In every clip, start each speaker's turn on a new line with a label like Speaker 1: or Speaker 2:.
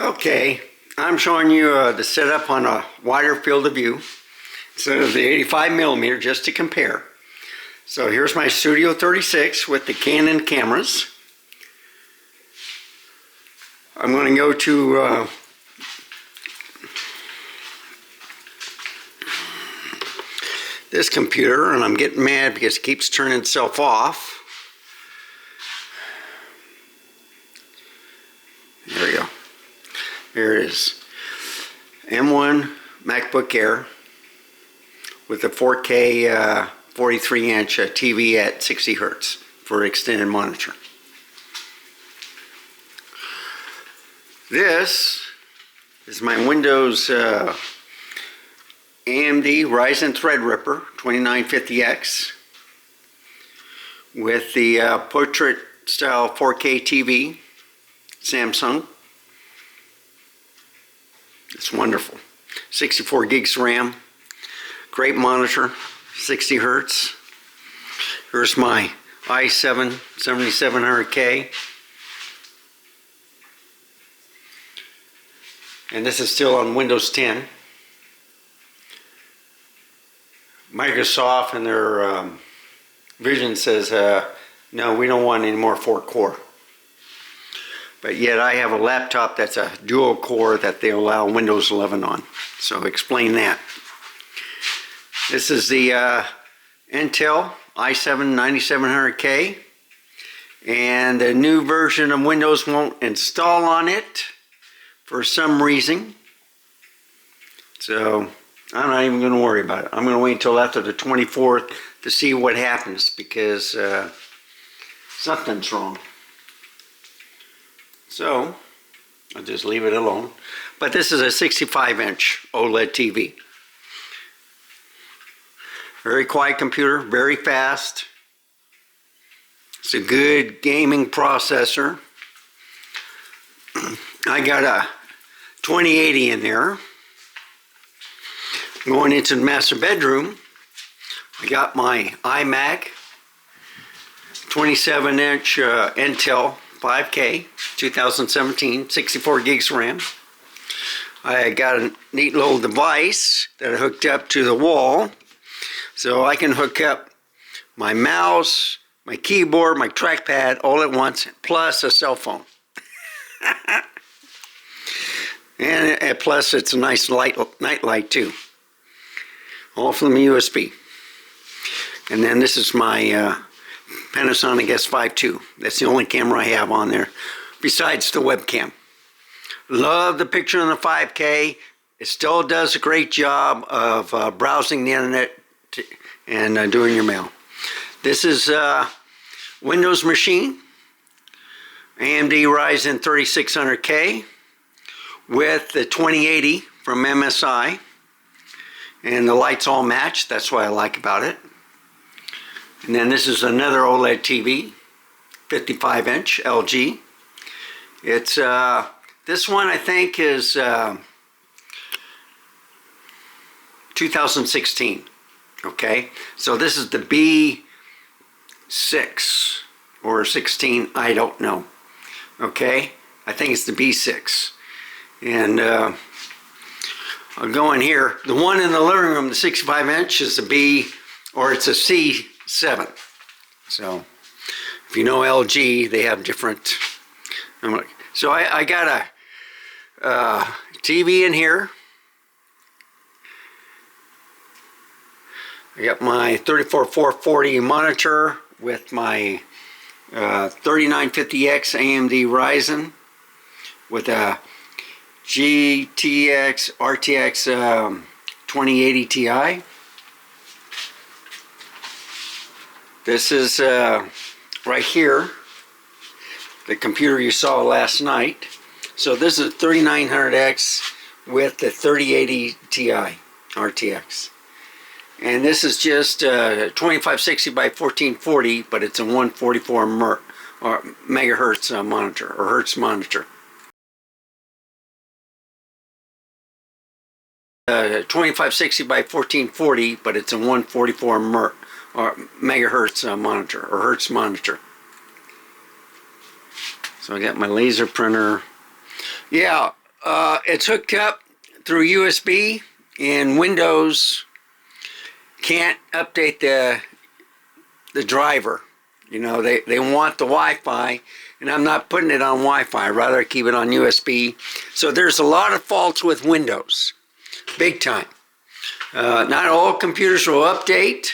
Speaker 1: Okay, I'm showing you the setup on a wider field of view instead of the 85 millimeter, just to compare. So here's my Studio 36 with the Canon cameras. I'm going to go to this computer, and I'm getting mad because it keeps turning itself off. There we go. Here it is. M1 MacBook Air with a 4K 43-inch TV at 60 Hertz for extended monitor. This is my Windows AMD Ryzen Threadripper 2950X with the portrait style 4K TV, Samsung. It's wonderful. 64 gigs RAM, great monitor, 60 Hertz. Here's my i7 7700K. And this is still on Windows 10. Microsoft and their vision says, no, we don't want any more 4-core. But yet I have a laptop that's a dual core that they allow Windows 11 on. So explain that. This is the Intel i7 9700K. And the new version of Windows won't install on it for some reason. So I'm not even going to worry about it. I'm going to wait until after the 24th to see what happens, because something's wrong. So I'll just leave it alone. But this is a 65-inch OLED TV. Very quiet computer, very fast. It's a good gaming processor. I got a 2080 in there. Going into the master bedroom, I got my iMac 27-inch Intel 5K 2017, 64 gigs RAM. I got a neat little device that I hooked up to the wall, so I can hook up my mouse, my keyboard, my trackpad all at once, plus a cell phone. And plus it's a nice night light too. All from the USB. And then this is my Panasonic S5 II. That's the only camera I have on there besides the webcam. Love the picture on the 5K. It still does a great job of browsing the internet and doing your mail. This is Windows machine, AMD Ryzen 3600K with the 2080 from MSI. And the lights all match. That's what I like about it. And then this is another OLED TV, 55-inch LG. It's this one I think is 2016. Okay, so this is the B6 or 16. I don't know. Okay, I think it's the B6. And I'll go in here. The one in the living room, the 65-inch, is a B, or it's a C7. So, if you know LG, they have different. So I got a TV in here. I got my 34440 monitor with my 3950X AMD Ryzen with a GTX RTX 2080 Ti. This is right here, the computer you saw last night. So this is 3900X with the 3080 Ti RTX. And this is just 2560 by 1440, but it's a 144 megahertz monitor, or hertz monitor. 2560 by 1440, but it's a 144 megahertz monitor, or hertz monitor. So I got my laser printer. Yeah, it's hooked up through USB, and Windows can't update the driver. You know, they want the Wi-Fi, and I'm not putting it on Wi-Fi. I'd rather keep it on USB. So there's a lot of faults with Windows, big time. Not all computers will update.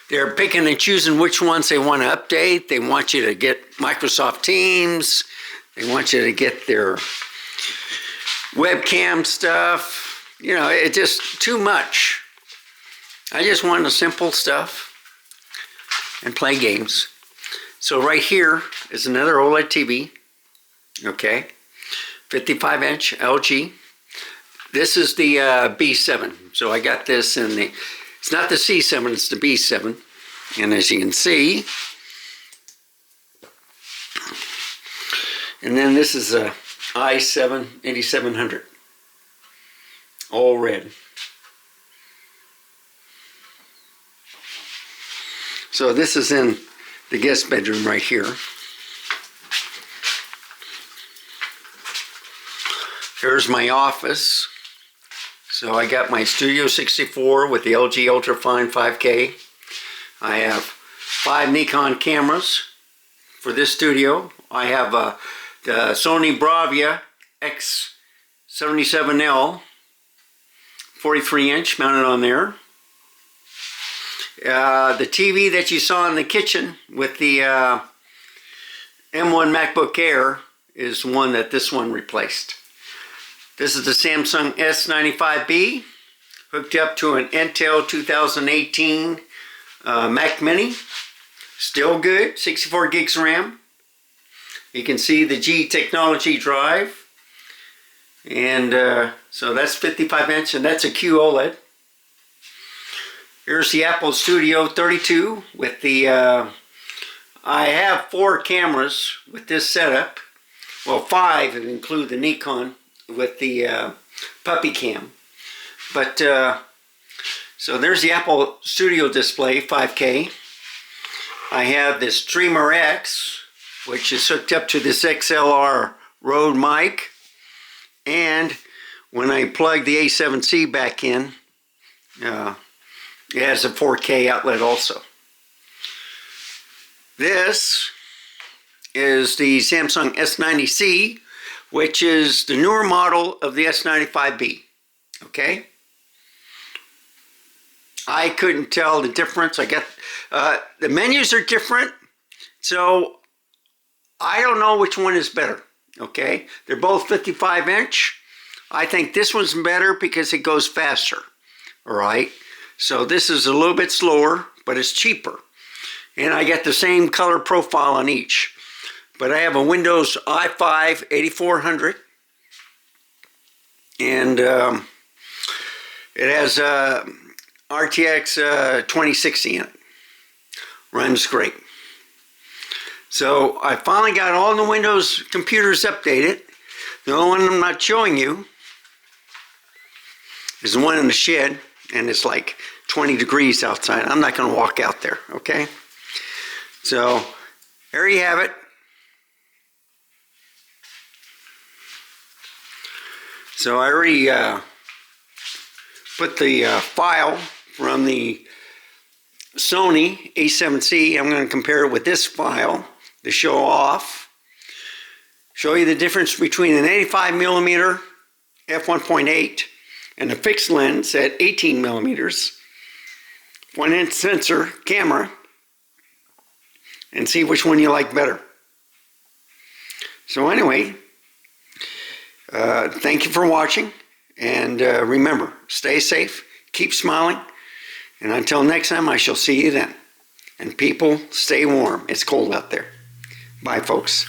Speaker 1: They're picking and choosing which ones they want to update. They want you to get Microsoft Teams. They want you to get their webcam stuff. You know, it's just too much. I just want the simple stuff and play games. So right here is another OLED TV. Okay, 55-inch LG. This is the B7. So I got this in the, it's not the C7, it's the B7. And as you can see, and then this is a i7 8700, all red. So this is in the guest bedroom right here. Here's my office. So I got my Studio 64 with the LG Ultrafine 5K. I have 5 Nikon cameras for this studio. I have the Sony Bravia X77L 43-inch mounted on there. The TV that you saw in the kitchen with the M1 MacBook Air is one that this one replaced. This is the Samsung S95B, hooked up to an Intel 2018 Mac Mini. Still good, 64 gigs RAM. You can see the G Technology drive. And so that's 55-inch, and that's a QOLED. Here's the Apple Studio 32 with the, I have 4 cameras with this setup. Well, 5 if you include the Nikon with the Puppy Cam. But, so there's the Apple Studio display, 5K. I have this Streamer X, which is hooked up to this XLR Rode mic. And when I plug the A7C back in, it has a 4K outlet also. This is the Samsung S90C, which is the newer model of the S95B. Okay? I couldn't tell the difference. I got the menus are different, so I don't know which one is better. Okay? They're both 55-inch. I think this one's better because it goes faster. All right? So this is a little bit slower, but it's cheaper. And I get the same color profile on each. But I have a Windows i5 8400. And it has RTX 2060 in it. Runs great. So I finally got all the Windows computers updated. The only one I'm not showing you is the one in the shed. And it's like 20 degrees outside. I'm not going to walk out there, okay? So, there you have it. So, I already put the file from the Sony A7C. I'm going to compare it with this file to show off. Show you the difference between an 85mm f1.8 and a fixed lens at 18 millimeters, 1-inch sensor camera, and see which one you like better. So anyway, thank you for watching, and remember, stay safe, keep smiling, and until next time, I shall see you then. And people, stay warm. It's cold out there. Bye, folks.